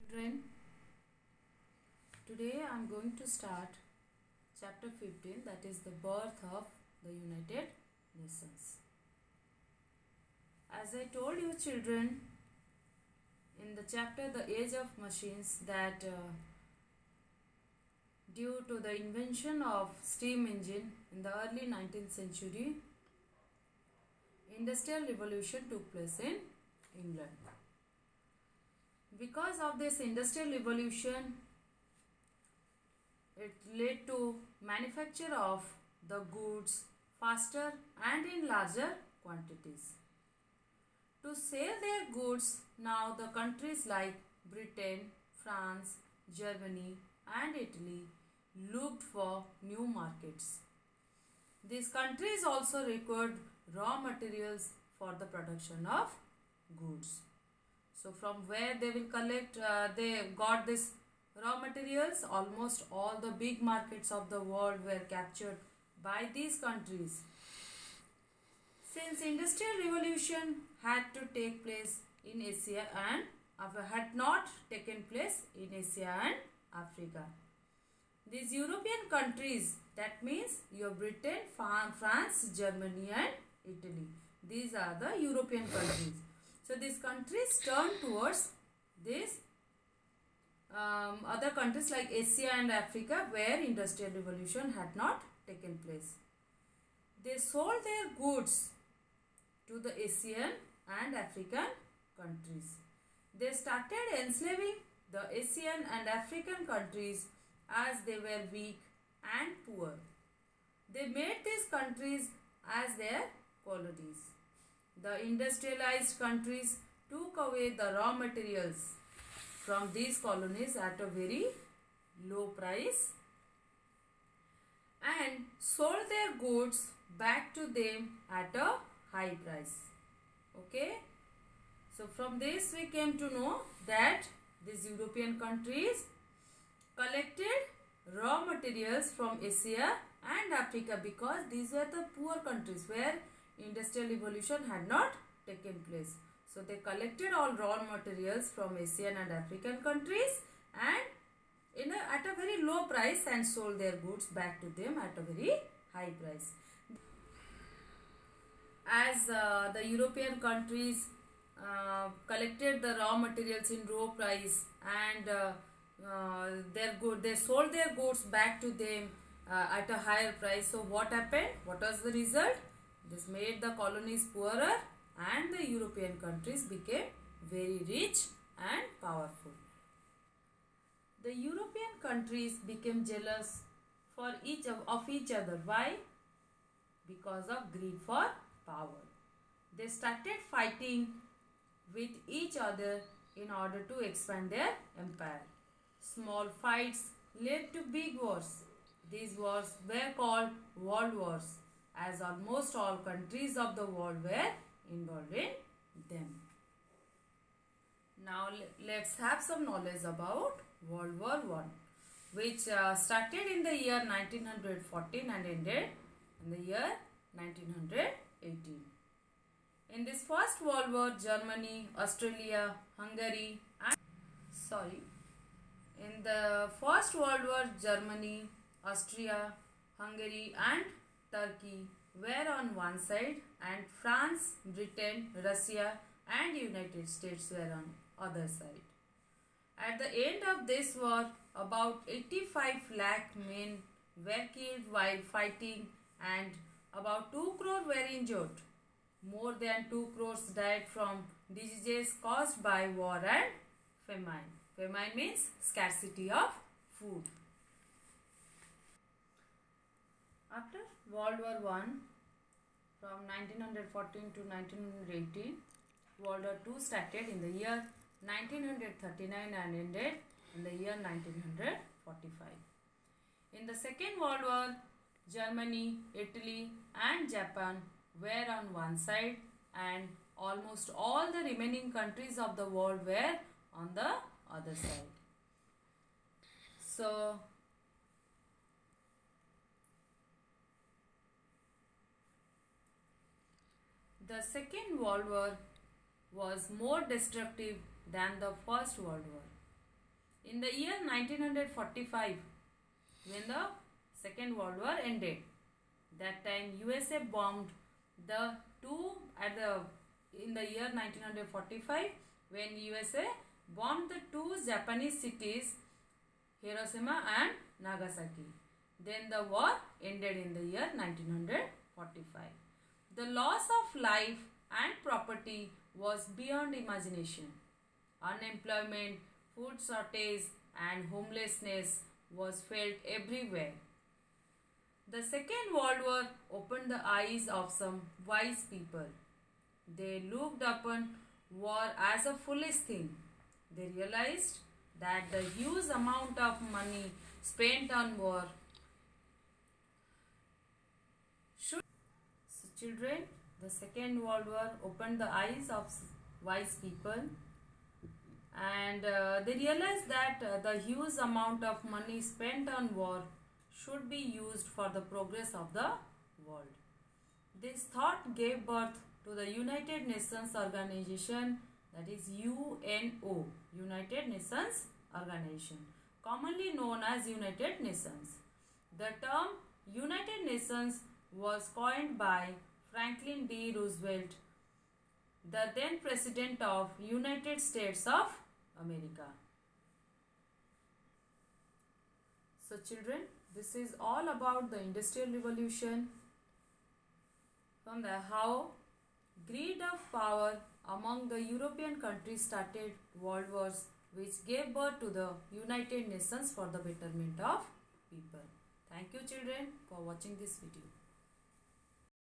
Children, today I am going to start chapter 15, that is the birth of the United Nations. As I told you children in the chapter The Age of Machines that due to the invention of steam engine in the early 19th century, industrial revolution took place in England. Because of this industrial revolution, it led to manufacture of the goods faster and in larger quantities. To sell their goods, now the countries like Britain, France, Germany and Italy looked for new markets. These countries also required raw materials for the production of goods. So from where they will collect, they got this raw materials. Almost all the big markets of the world were captured by these countries. Since industrial revolution had to take place in Asia and had not taken place in Asia and Africa. These European countries, that means your Britain, France, Germany and Italy. These are the European countries. So these countries turned towards these other countries like Asia and Africa where industrial revolution had not taken place. They sold their goods to the Asian and African countries. They started enslaving the Asian and African countries as they were weak and poor. They made these countries as their colonies. The industrialized countries took away the raw materials from these colonies at a very low price and sold their goods back to them at a high price. Okay. So from this we came to know that these European countries collected raw materials from Asia and Africa because these were the poor countries where industrial revolution had not taken place. So they collected all raw materials from Asian and African countries and at a very low price and sold their goods back to them at a very high price. As the European countries collected the raw materials in low price and they sold their goods back to them at a higher price. So what happened? What was the result? This made the colonies poorer and the European countries became very rich and powerful. The European countries became jealous for each other. Why? Because of greed for power. They started fighting with each other in order to expand their empire. Small fights led to big wars. These wars were called world wars, as almost all countries of the world were involved in them. Now let's have some knowledge about World War I, which started in the year 1914 and ended in the year 1918. In this First World War, Germany, Australia, Hungary in the First World War, Germany, Austria, Hungary and Turkey were on one side and France, Britain, Russia and United States were on other side. At the end of this war, about 85 lakh men were killed while fighting and about 2 crore were injured. More than 2 crores died from diseases caused by war and famine. Famine means scarcity of food. After World War I, from 1914 to 1918, World War II started in the year 1939 and ended in the year 1945. In the Second World War, Germany, Italy and Japan were on one side and almost all the remaining countries of the world were on the other side. So the Second World War was more destructive than the First World War. In the year 1945, when the Second World War ended, that time USA bombed the two in the year 1945, when USA bombed the two Japanese cities, Hiroshima and Nagasaki. Then the war ended in the year 1945. The loss of life and property was beyond imagination. Unemployment, food shortage and homelessness was felt everywhere. The Second World War opened the eyes of some wise people. They looked upon war as a foolish thing. They realized that the huge amount of money spent on war should. So children, the Second World War opened the eyes of wise people, and they realized that the huge amount of money spent on war should be used for the progress of the world. This thought gave birth to the United Nations Organization, that is UNO, United Nations Organization, commonly known as United Nations. The term United Nations was coined by Franklin D. Roosevelt, the then President of United States of America. So children, this is all about the Industrial Revolution, from the how greed of power among the European countries started world wars, which gave birth to the United Nations for the betterment of people. Thank you children for watching this video.